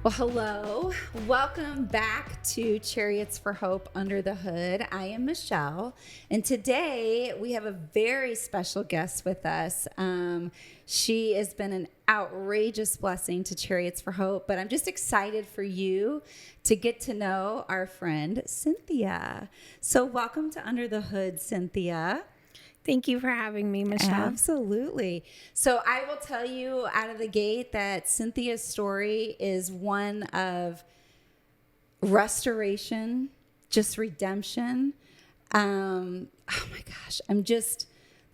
Well, hello. Welcome back to Chariots for Hope Under the Hood. I am Michelle, and today we have a very special guest with us. She has been an outrageous blessing to Chariots for Hope, but I'm just excited for you to get to know our friend Cynthia. So welcome to Under the Hood, Cynthia. Thank you for having me, Michelle. Absolutely. So I will tell you out of the gate that Cynthia's story is one of restoration, just redemption. Oh my gosh,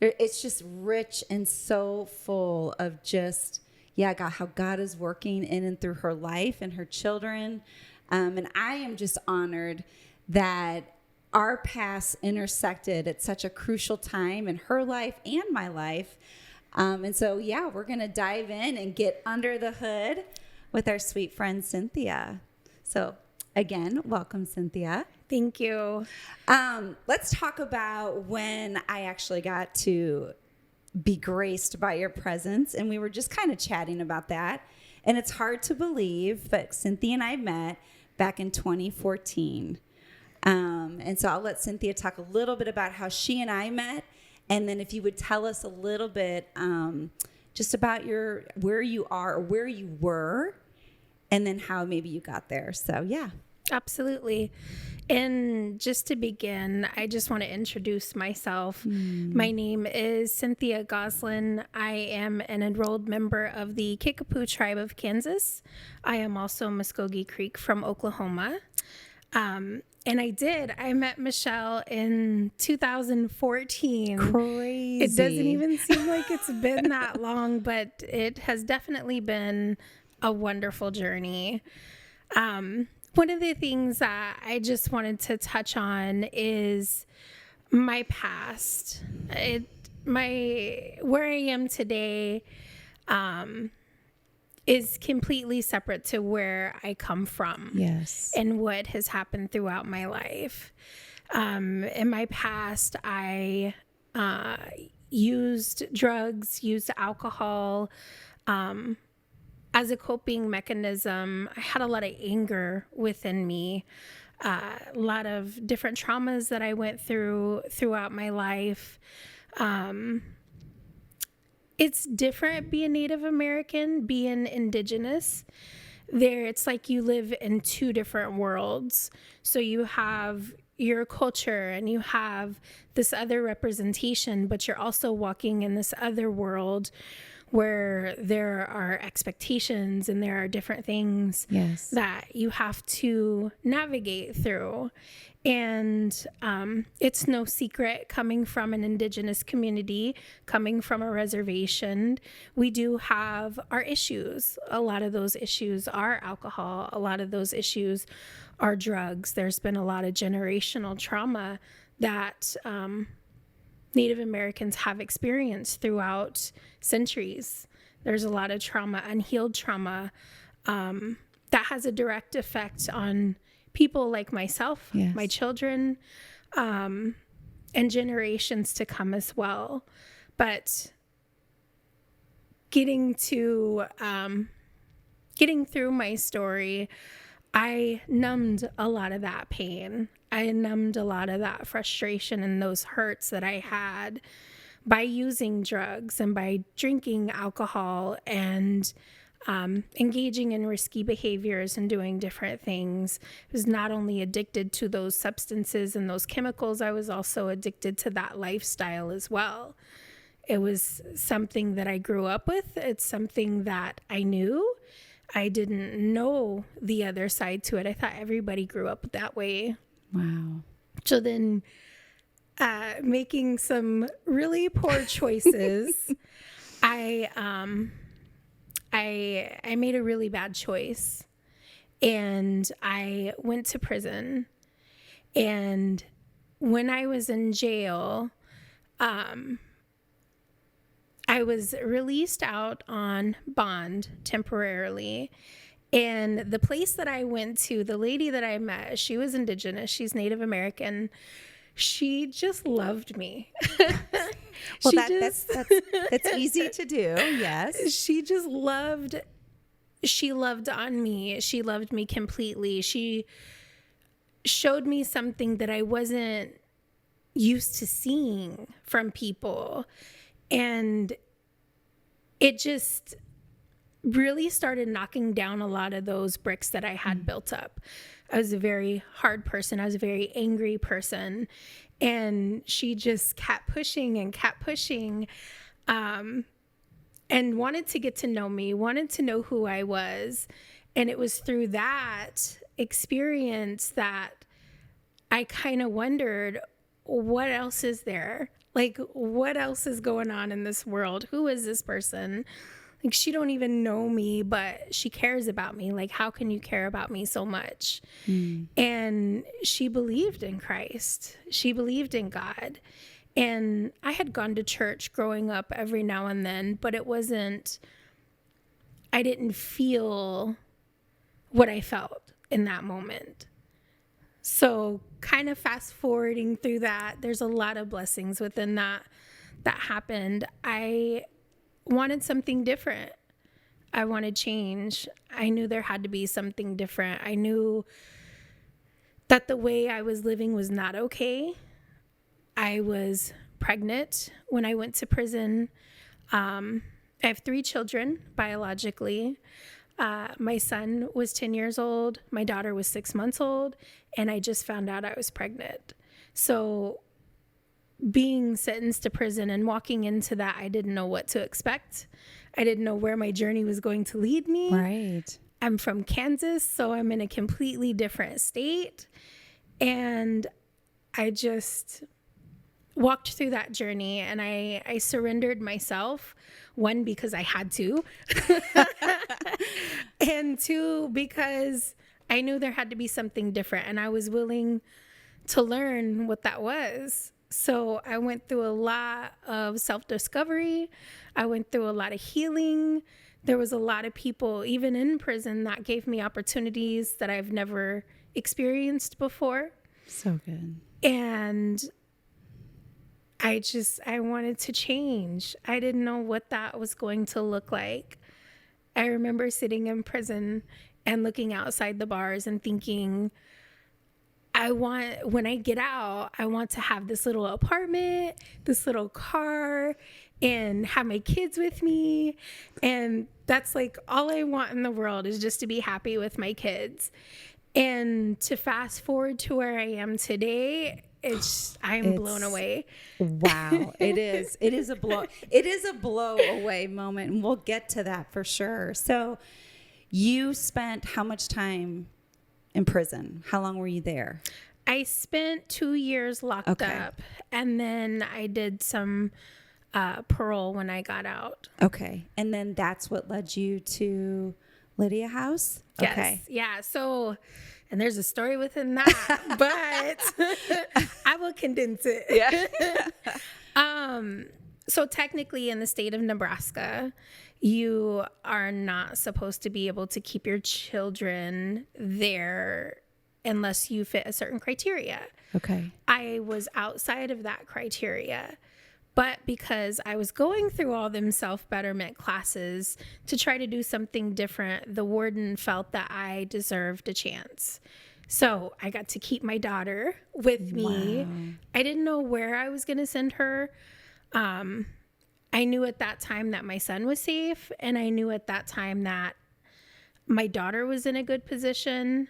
it's just rich and so full of just, God, how God is working in and through her life and her children. And I am just honored that our paths intersected at such a crucial time in her life and my life. And so, we're going to dive in and get under the hood with our sweet friend, Cynthia. So again, welcome, Cynthia. Thank you. Let's talk about when I actually got to be graced by your presence. And we were just kind of chatting about that. And it's hard to believe, but Cynthia and I met back in 2014. And so I'll let Cynthia talk a little bit about how she and I met. And then if you would tell us a little bit just about where you are or where you were, and then how maybe you got there. So, yeah. Absolutely. And just to begin, I just want to introduce myself. My name is Cynthia Goslin. I am an enrolled member of the Kickapoo tribe of Kansas. I am also Muskogee Creek from Oklahoma. And I met Michelle in 2014. Crazy. It doesn't even seem like it's been that long, but it has definitely been a wonderful journey. One of the things that I just wanted to touch on is my past. Where I am today, is completely separate to where I come from. Yes. And what has happened throughout my life. In my past, I used drugs, used alcohol as a coping mechanism. I had a lot of anger within me, a lot of different traumas that I went throughout my life. It's different being Native American, being indigenous. It's like you live in two different worlds. So you have your culture and you have this other representation, but you're also walking in this other world where there are expectations and there are different things that you have to navigate through. And it's no secret, coming from an indigenous community, coming from a reservation, we do have our issues. A lot of those issues are alcohol. A lot of those issues are drugs. There's been a lot of generational trauma that Native Americans have experienced throughout centuries. There's a lot of trauma, unhealed trauma, that has a direct effect on people like myself, my children, and generations to come as well. But getting through my story, I numbed a lot of that pain. I numbed a lot of that frustration and those hurts that I had by using drugs and by drinking alcohol and engaging in risky behaviors and doing different things. I was not only addicted to those substances and those chemicals, I was also addicted to that lifestyle as well. It was something that I grew up with. It's something that I knew. I didn't know the other side to it. I thought everybody grew up that way. Wow. So then making some really poor choices, I made a really bad choice, and I went to prison. And when I was in jail, I was released out on bond temporarily. And the place that I went to, the lady that I met, she was indigenous. She's Native American. She just loved me. Well, that's easy to do. Yes. She just loved she loved on me. She loved me completely. She showed me something that I wasn't used to seeing from people. And it just really started knocking down a lot of those bricks that I had built up. I was a very hard person. I was a very angry person. And she just kept pushing and kept pushing, and wanted to get to know me, wanted to know who I was. And it was through that experience that I kind of wondered, what else is there? Like, what else is going on in this world? Who is this person? Like, she don't even know me, but she cares about me. Like, how can you care about me so much? And she believed in Christ. She believed in God. And I had gone to church growing up every now and then, but I didn't feel what I felt in that moment. So kind of fast forwarding through that, there's a lot of blessings within that happened. I wanted something different. I wanted change. I knew there had to be something different. I knew that the way I was living was not okay. I was pregnant when I went to prison. I have 3 children biologically. My son was 10 years old. My daughter was 6 months old. And I just found out I was pregnant. So being sentenced to prison and walking into that, I didn't know what to expect. I didn't know where my journey was going to lead me. Right. I'm from Kansas, so I'm in a completely different state. And I just walked through that journey, and I surrendered myself, 1, because I had to, and 2, because I knew there had to be something different, and I was willing to learn what that was. So I went through a lot of self-discovery. I went through a lot of healing. There was a lot of people, even in prison, that gave me opportunities that I've never experienced before. So good. And I wanted to change. I didn't know what that was going to look like. I remember sitting in prison and looking outside the bars and thinking, when I get out, I want to have this little apartment, this little car, and have my kids with me. And that's like all I want in the world, is just to be happy with my kids. And to fast forward to where I am today, I'm blown away. Wow. It is a blow away moment, and we'll get to that for sure. So you spent how much time in prison? How long were you there? I spent 2 years locked up, and then I did some parole when I got out. Okay. And then that's what led you to Lydia House? Yes. Okay. Yeah. So, and there's a story within that, but I will condense it. Yeah. So technically in the state of Nebraska, you are not supposed to be able to keep your children there unless you fit a certain criteria. Okay. I was outside of that criteria, but because I was going through all them self-betterment classes to try to do something different, the warden felt that I deserved a chance. So I got to keep my daughter with me. Wow. I didn't know where I was going to send her. I knew at that time that my son was safe, and I knew at that time that my daughter was in a good position,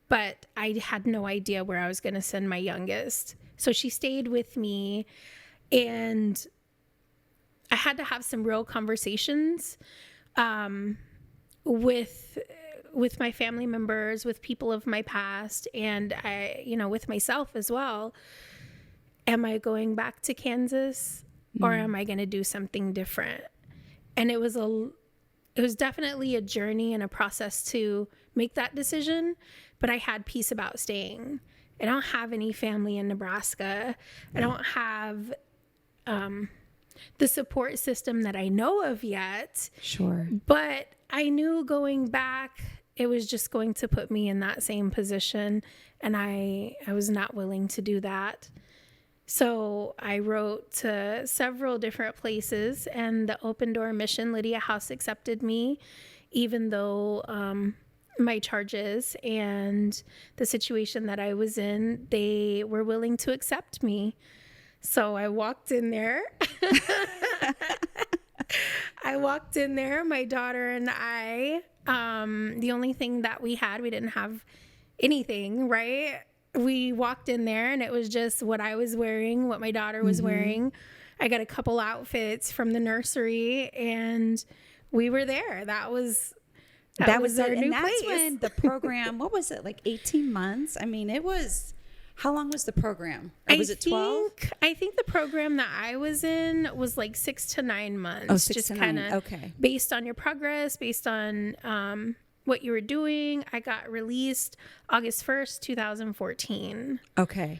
but I had no idea where I was going to send my youngest. So she stayed with me, and I had to have some real conversations with my family members, with people of my past, and with myself as well. Am I going back to Kansas, or am I going to do something different? And it was definitely a journey and a process to make that decision, but I had peace about staying. I don't have any family in Nebraska. I don't have the support system that I know of yet. Sure. But I knew going back, it was just going to put me in that same position, and I was not willing to do that. So I wrote to several different places, and the Open Door Mission Lydia House accepted me, even though my charges and the situation that I was in, they were willing to accept me. So I walked in there. My daughter and I, the only thing that we didn't have anything, right? We walked in there and it was just what I was wearing, what my daughter was wearing. I got a couple outfits from the nursery and we were there. That was our new place. When the program, what was it, like 18 months? I mean, how long was the program? Or was it 12? I think the program that I was in was like 6 to 9 months. Oh, 6 to 9. Okay. Based on your progress, based on what you were doing. I got released August 1st, 2014. Okay.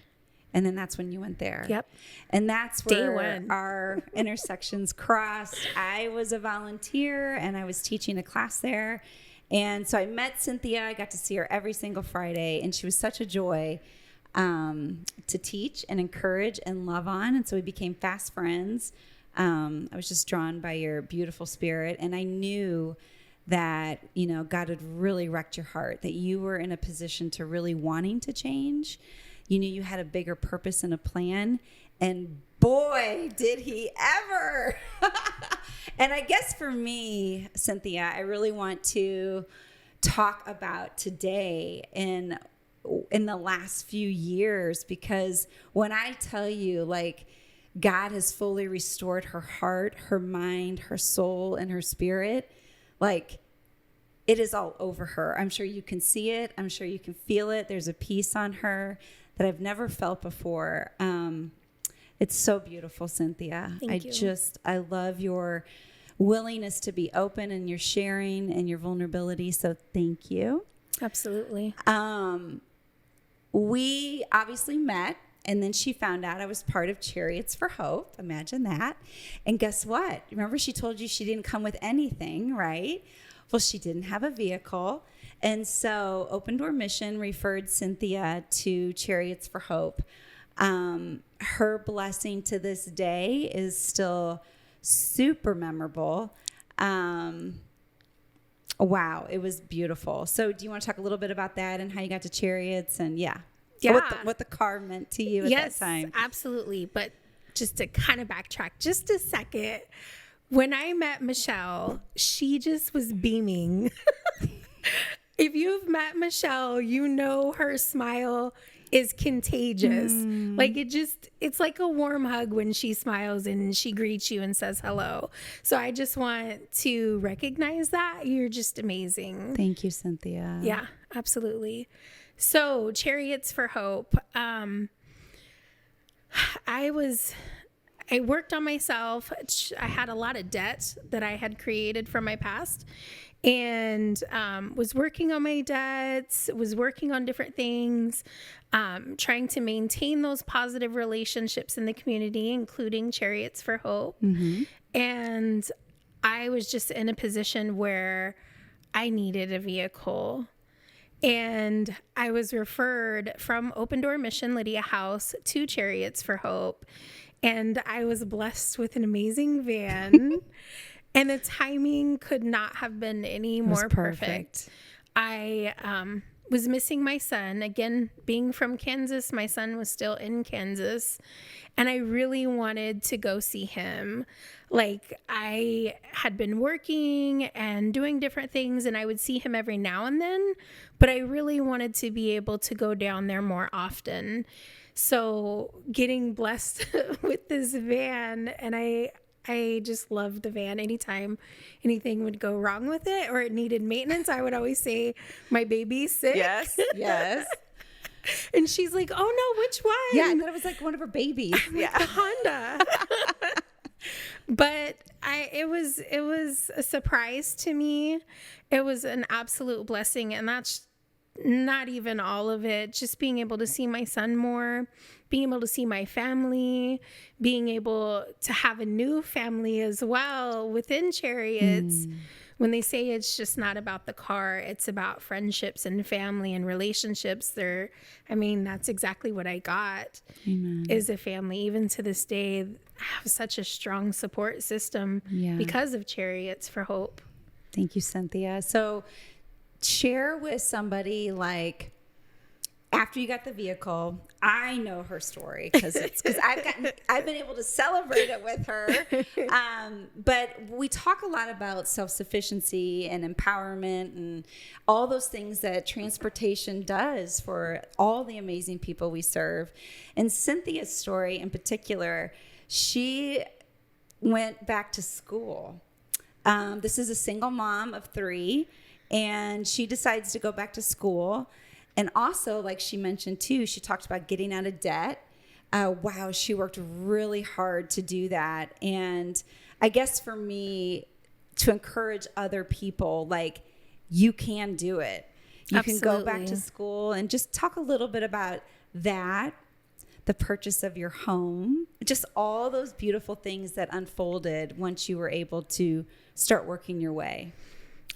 And then that's when you went there. Yep. And that's where our intersections crossed. I was a volunteer and I was teaching a class there. And so I met Cynthia. I got to see her every single Friday. And she was such a joy to teach and encourage and love on. And so we became fast friends. I was just drawn by your beautiful spirit. And I knew that, God had really wrecked your heart, that you were in a position to really wanting to change. You knew you had a bigger purpose and a plan. And boy, did he ever. And I guess for me, Cynthia, I really want to talk about today in the last few years, because when I tell you, like, God has fully restored her heart, her mind, her soul, and her spirit, like, it is all over her. I'm sure you can see it. I'm sure you can feel it. There's a peace on her that I've never felt before. It's so beautiful, Cynthia. Thank you. I love your willingness to be open and your sharing and your vulnerability. So thank you. Absolutely. We obviously met, and then she found out I was part of Chariots for Hope. Imagine that. And guess what? Remember, she told you she didn't come with anything, right? Well, she didn't have a vehicle. And so Open Door Mission referred Cynthia to Chariots for Hope. Her blessing to this day is still super memorable. Wow, it was beautiful. So do you want to talk a little bit about that and how you got to Chariots and what the car meant to you at that time? Yes, absolutely. But just to kind of backtrack just a second, when I met Michelle, she just was beaming. If you've met Michelle, you know her smile is contagious. Like it's like a warm hug when she smiles and she greets you and says hello. So I just want to recognize that. You're just amazing. Thank you, Cynthia. Yeah, absolutely. So Chariots for Hope. I worked on myself. I had a lot of debt that I had created from my past, and was working on my debts, was working on different things, trying to maintain those positive relationships in the community, including Chariots for Hope. Mm-hmm. And I was just in a position where I needed a vehicle. And I was referred from Open Door Mission Lydia House to Chariots for Hope. And I was blessed with an amazing van. And the timing could not have been any more perfect. I was missing my son. Again, being from Kansas, my son was still in Kansas. And I really wanted to go see him. Like, I had been working and doing different things, and I would see him every now and then. But I really wanted to be able to go down there more often. So getting blessed with this van, and I just loved the van. Anytime anything would go wrong with it or it needed maintenance, I would always say, my baby's sick. Yes. And she's like, oh no, which one? Yeah, and then it was like one of her babies. Like the Honda. But it was a surprise to me. It was an absolute blessing, and that's not even all of it. Just being able to see my son more, being able to see my family, being able to have a new family as well within Chariots. When they say it's just not about the car, it's about friendships and family and relationships. That's exactly what I got. Amen. Is a family. Even to this day, I have such a strong support system because of Chariots for Hope. Thank you, Cynthia. So share with somebody, like, after you got the vehicle. I know her story because I've been able to celebrate it with her. But we talk a lot about self-sufficiency and empowerment and all those things that transportation does for all the amazing people we serve. And Cynthia's story in particular, she went back to school. This is a single mom of 3, and she decides to go back to school. And also, like she mentioned too, she talked about getting out of debt. Wow, she worked really hard to do that. And I guess for me, to encourage other people, like, you can do it. You can go back to school, and just talk a little bit about that, the purchase of your home, just all those beautiful things that unfolded once you were able to start working your way.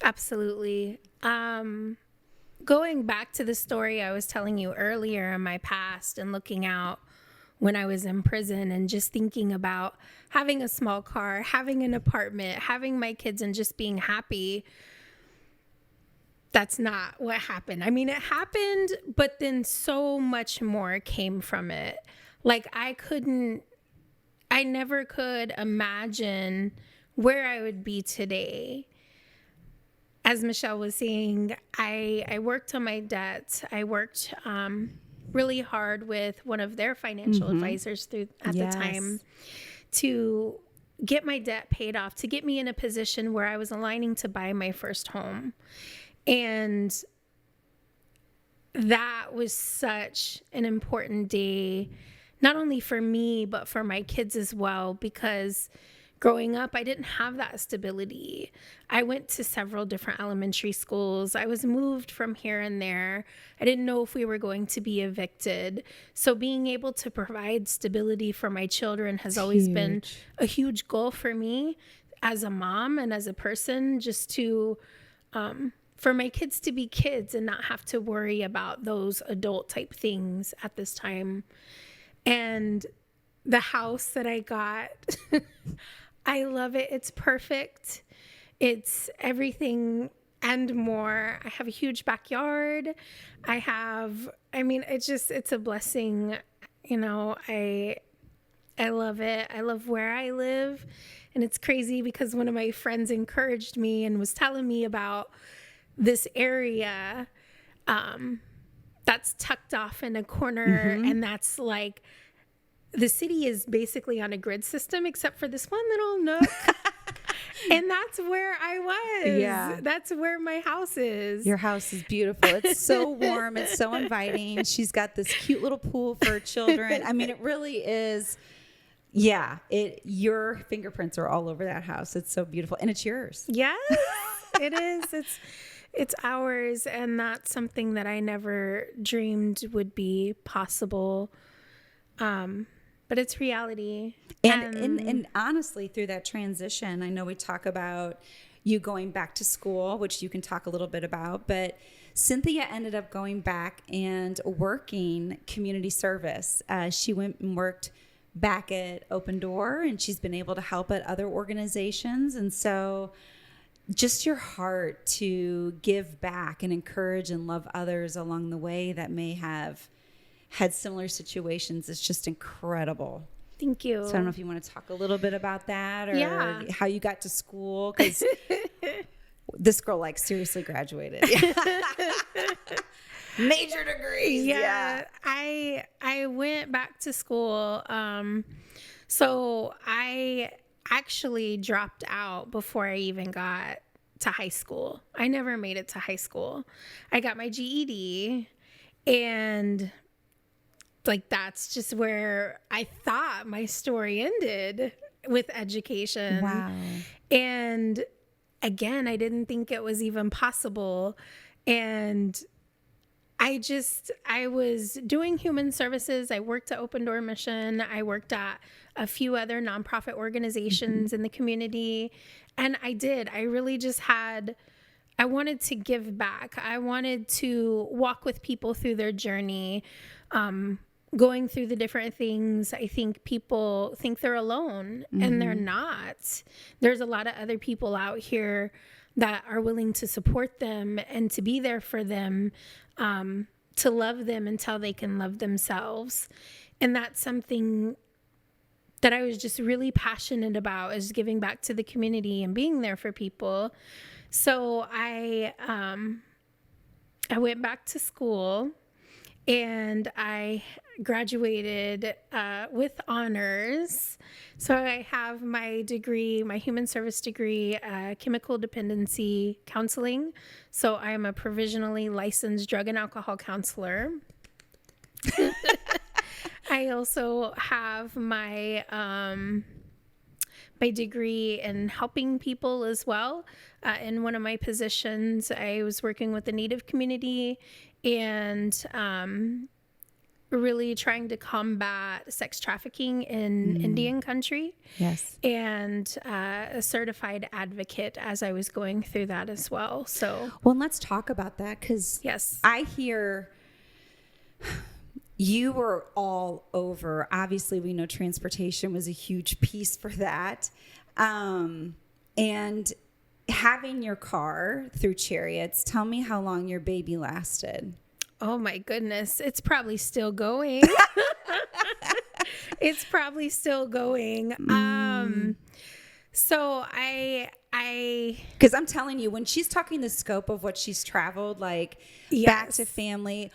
Absolutely. Going back to the story I was telling you earlier in my past, and looking out when I was in prison and just thinking about having a small car, having an apartment, having my kids, and just being happy. That's not what happened. I mean, it happened, but then so much more came from it. Like, I never could imagine where I would be today. As Michelle was saying, I worked on my debt. I worked really hard with one of their financial advisors at the time to get my debt paid off, to get me in a position where I was aligning to buy my first home. And that was such an important day, not only for me, but for my kids as well, because growing up, I didn't have that stability. I went to several different elementary schools. I was moved from here and there. I didn't know if we were going to be evicted. So being able to provide stability for my children has always been a huge goal for me as a mom and as a person, just to, for my kids to be kids and not have to worry about those adult type things at this time. And the house that I got, I love it. It's perfect. It's everything and more. I have a huge backyard. It's a blessing. You know, I love it. I love where I live. And it's crazy because one of my friends encouraged me and was telling me about this area that's tucked off in a corner. And that's like, the city is basically on a grid system except for this one little nook. And that's where I was. Yeah. That's where my house is. Your house is beautiful. It's so warm. It's so inviting. She's got this cute little pool for her children. I mean, it really is. Yeah. Your fingerprints are all over that house. It's so beautiful. And it's yours. Yes, it is. It's ours. And that's something that I never dreamed would be possible. But it's reality. And honestly, through that transition, I know we talk about you going back to school, which you can talk a little bit about, but Cynthia ended up going back and working community service. She went and worked back at Open Door, and she's been able to help at other organizations. And so just your heart to give back and encourage and love others along the way that may have had similar situations is just incredible. Thank you. So I don't know if you want to talk a little bit about that, or how you got to school, because this girl, like, seriously graduated. Major degrees. Yeah. I went back to school. So I actually dropped out before I even got to high school. I never made it to high school. I got my GED, and like, that's just where I thought my story ended with education. Wow. And again, I didn't think it was even possible. And I was doing human services. I worked at Open Door Mission. I worked at a few other nonprofit organizations in the community. And I really just I wanted to give back. I wanted to walk with people through their journey, going through the different things. I think people think they're alone, and they're not. There's a lot of other people out here that are willing to support them and to be there for them, to love them until they can love themselves. And that's something that I was just really passionate about, is giving back to the community and being there for people. So I went back to school, and I graduated with honors. So I have my degree, my human service degree, chemical dependency counseling. So I am a provisionally licensed drug and alcohol counselor. I also have my my degree in helping people as well. In one of my positions, I was working with the Native community and really trying to combat sex trafficking in Indian country. Yes. And a certified advocate as I was going through that as well. So, well, let's talk about that, because yes, I hear you were all over. Obviously, we know transportation was a huge piece for that. And having your car through Chariots, tell me how long your baby lasted. oh my goodness, it's probably still going. It's probably still going. So because I'm telling you, when she's talking the scope of what she's traveled, like back to family,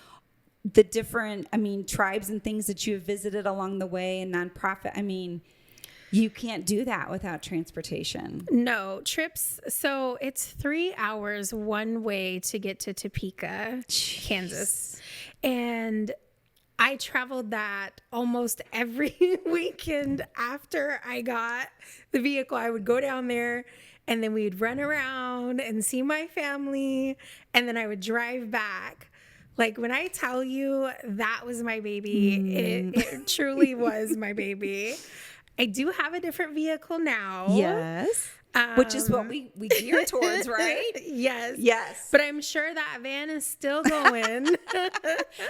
the different, tribes and things that you have visited along the way, and nonprofit, you can't do that without transportation. No trips. So it's 3 hours one way to get to Topeka, Kansas. And I traveled that almost every weekend after I got the vehicle. I would go down there, and then we'd run around and see my family, and then I would drive back. Like, when I tell you that was my baby, it truly was my baby. I do have a different vehicle now. Yes. Which is what we gear towards, right? Yes. Yes. But I'm sure that van is still going.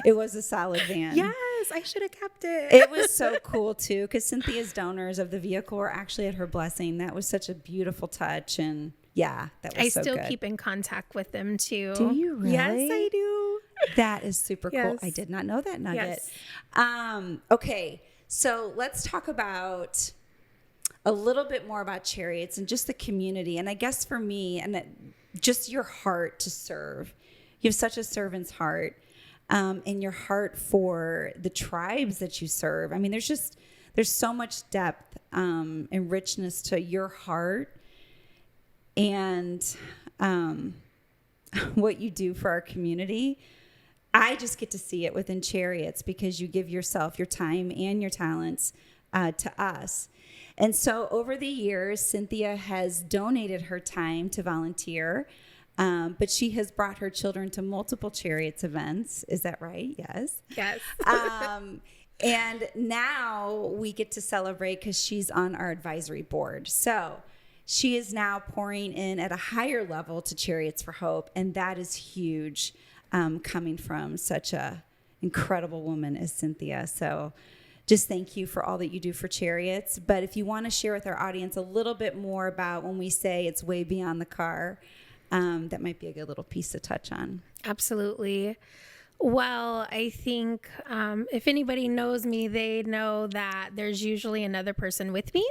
It was a solid van. Yes, I should have kept it. It was so cool, too, because Cynthia's donors of the vehicle were actually at her blessing. That was such a beautiful touch. And yeah, that was so good. I still keep in contact with them, too. Do you really? Yes, I do. That is super cool. Yes. I did not know that nugget. Yes. Okay, so let's talk about a little bit more about Chariots and just the community. And I guess for me, and just your heart to serve. You have such a servant's heart, and your heart for the tribes that you serve. There's so much depth and richness to your heart and what you do for our community. I just get to see it within Chariots because you give yourself, your time, and your talents to us. And so over the years, Cynthia has donated her time to volunteer, but she has brought her children to multiple Chariots events. Is that right? Yes. Yes. And now we get to celebrate because she's on our advisory board. So she is now pouring in at a higher level to Chariots for Hope, and that is huge, coming from such a incredible woman as Cynthia. So just thank you for all that you do for Chariots. But if you want to share with our audience a little bit more about when we say it's way beyond the car, that might be a good little piece to touch on. Absolutely. Well, I think if anybody knows me, they know that there's usually another person with me.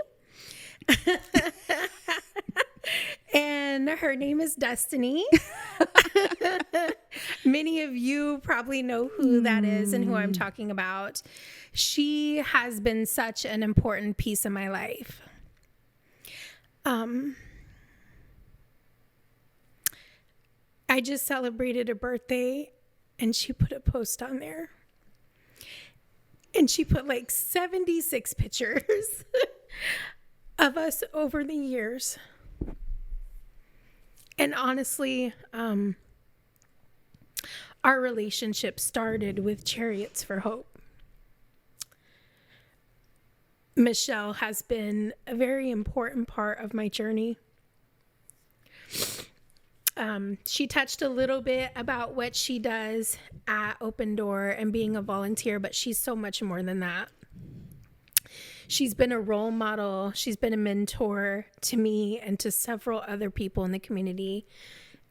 And her name is Destiny. Many of you probably know who that is and who I'm talking about. She has been such an important piece of my life. I just celebrated a birthday, and she put a post on there. And she put like 76 pictures of us over the years. And honestly, our relationship started with Chariots for Hope. Michelle has been a very important part of my journey. She touched a little bit about what she does at Open Door and being a volunteer, but she's so much more than that. she's been a role model. She's been a mentor to me and to several other people in the community.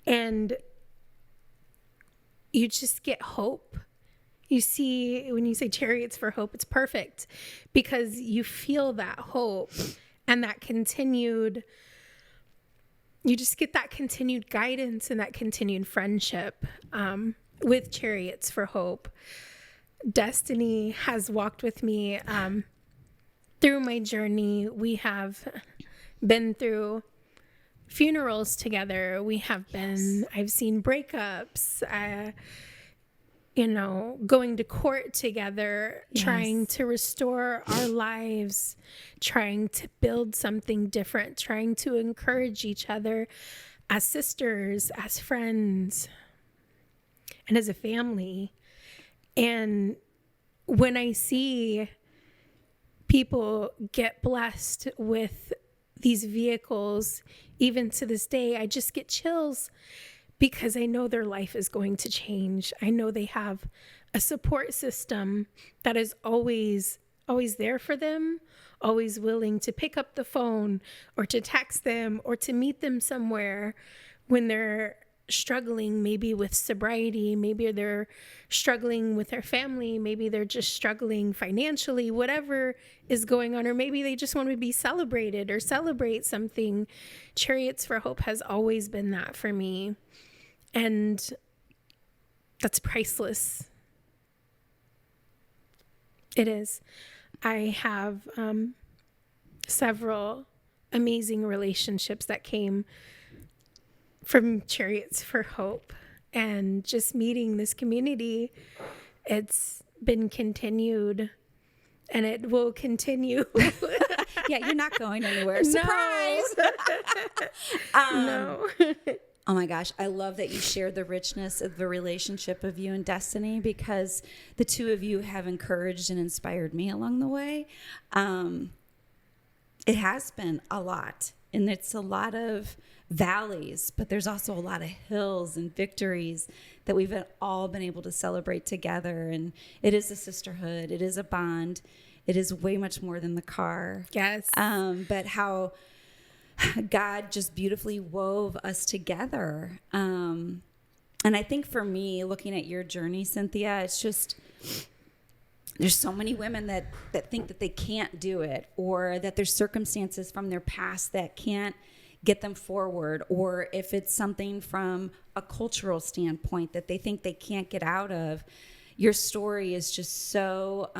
And you just get hope. You see, when you say Chariots for Hope, it's perfect because you feel that hope and that continued, you just get that continued guidance and that continued friendship with Chariots for Hope. Destiny has walked with me through my journey. We have been through funerals together. We have been, I've seen breakups, going to court together, trying to restore our lives, trying to build something different, trying to encourage each other as sisters, as friends, and as a family. And when I see people get blessed with these vehicles, even to this day, I just get chills because I know their life is going to change. I know they have a support system that is always there for them, always willing to pick up the phone or to text them or to meet them somewhere when they're struggling, maybe with sobriety, maybe they're struggling with their family, maybe they're just struggling financially, whatever is going on, or maybe they just want to be celebrated or celebrate something. Chariots for Hope has always been that for me, and that's priceless. It is. I have several amazing relationships that came from Chariots for Hope, and just meeting this community, it's been continued and it will continue. Yeah, you're not going anywhere. Surprise! No. Oh my gosh, I love that you shared the richness of the relationship of you and Destiny, because the two of you have encouraged and inspired me along the way. It has been a lot, and it's a lot of valleys, but there's also a lot of hills and victories that we've all been able to celebrate together. And it is a sisterhood. It is a bond. It is way much more than the car. Yes. But how God just beautifully wove us together. And I think for me, looking at your journey, Cynthia, it's just, there's so many women that think that they can't do it, or that there's circumstances from their past that can't get them forward, or if it's something from a cultural standpoint that they think they can't get out of. Your story is just so,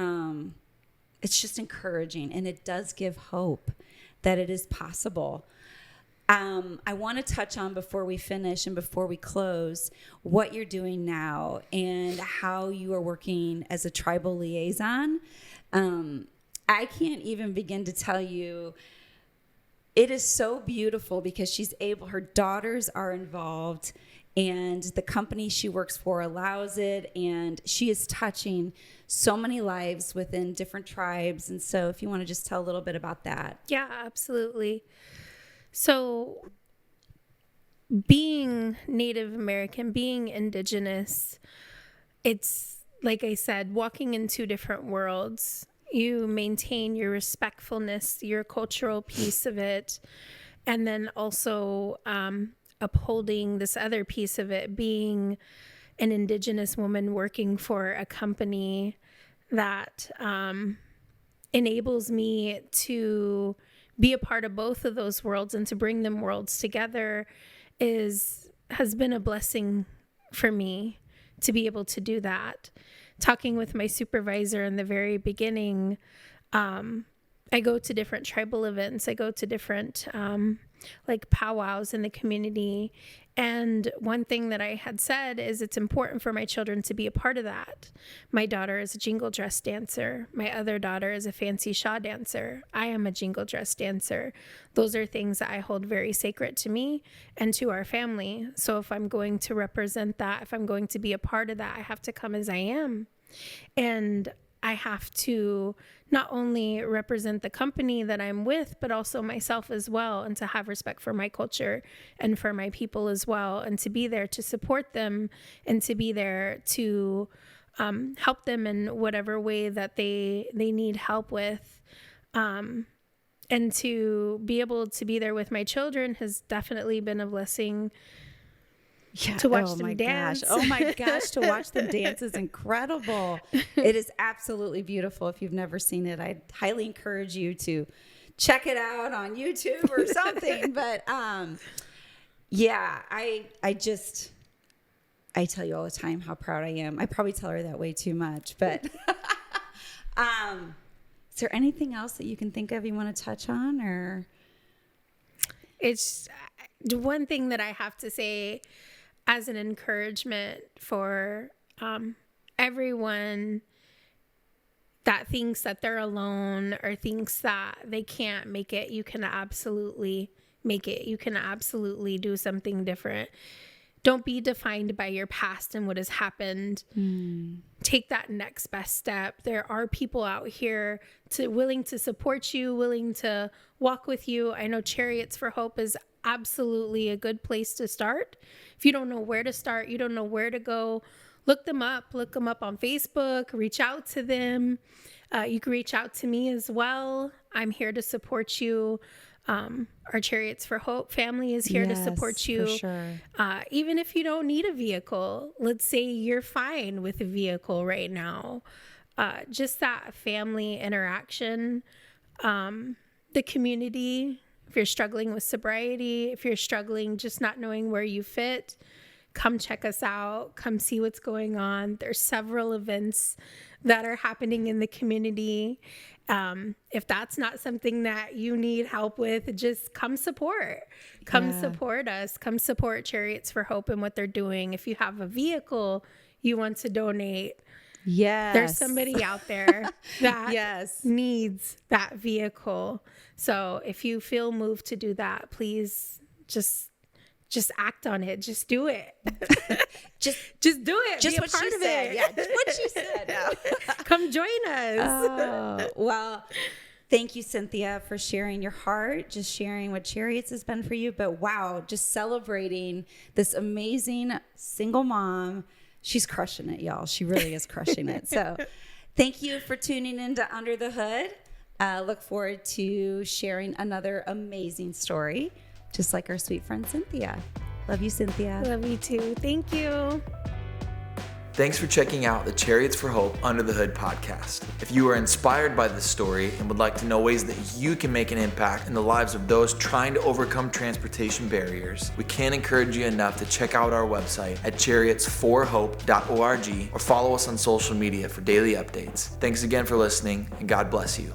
it's just encouraging, and it does give hope that it is possible. I want to touch on, before we finish and before we close, what you're doing now and how you are working as a tribal liaison. I can't even begin to tell you. It is so beautiful because her daughters are involved, and the company she works for allows it, and she is touching so many lives within different tribes. And so if you want to just tell a little bit about that. Yeah, absolutely. So being Native American, being Indigenous, it's, like I said, walking in two different worlds. You maintain your respectfulness, your cultural piece of it, and then also upholding this other piece of it, being an Indigenous woman working for a company that enables me to be a part of both of those worlds and to bring them worlds together has been a blessing for me to be able to do that. Talking with my supervisor in the very beginning, I go to different tribal events. I go to different powwows in the community. And one thing that I had said is it's important for my children to be a part of that. My daughter is a jingle dress dancer. My other daughter is a fancy shaw dancer. I am a jingle dress dancer. Those are things that I hold very sacred to me and to our family. So if I'm going to represent that, if I'm going to be a part of that, I have to come as I am. And I have to not only represent the company that I'm with, but also myself as well, and to have respect for my culture and for my people as well, and to be there to support them and to be there to help them in whatever way that they need help with. And to be able to be there with my children has definitely been a blessing. Yeah. To watch them dance. Oh my gosh, to watch them dance is incredible. It is absolutely beautiful. If you've never seen it, I highly encourage you to check it out on YouTube or something. But yeah, I tell you all the time how proud I am. I probably tell her that way too much, but is there anything else that you can think of you want to touch on? Or it's one thing that I have to say as an encouragement for everyone that thinks that they're alone or thinks that they can't make it. You can absolutely make it. You can absolutely do something different. Don't be defined by your past and what has happened. Take that next best step. There are people out here willing to support you, willing to walk with you. I know Chariots for Hope is absolutely a good place to start. If you don't know where to start, you don't know where to go, look them up on Facebook, reach out to them. You can reach out to me as well. I'm here to support you. Our Chariots for Hope family is here to support you. For sure. Even if you don't need a vehicle, let's say you're fine with a vehicle right now. Just that family interaction, the community. If you're struggling with sobriety, if you're struggling just not knowing where you fit, come check us out. Come see what's going on. There's several events that are happening in the community. If that's not something that you need help with, just come support. Come support us. Come support Chariots for Hope and what they're doing. If you have a vehicle you want to donate, there's somebody out there that needs that vehicle. So if you feel moved to do that, please just act on it. Just do it. just do it. Just be what a part she of said. it. Yeah, just what she said. No. Come join us. Oh, well, thank you, Cynthia, for sharing your heart, just sharing what Chariots has been for you. But wow, just celebrating this amazing single mom. She's crushing it, y'all. She really is crushing it. So thank you for tuning in to Under the Hood. Look forward to sharing another amazing story, just like our sweet friend Cynthia. Love you, Cynthia. Love you too. Thank you. Thanks for checking out the Chariots for Hope Under the Hood podcast. If you are inspired by this story and would like to know ways that you can make an impact in the lives of those trying to overcome transportation barriers, we can't encourage you enough to check out our website at chariotsforhope.org or follow us on social media for daily updates. Thanks again for listening, and God bless you.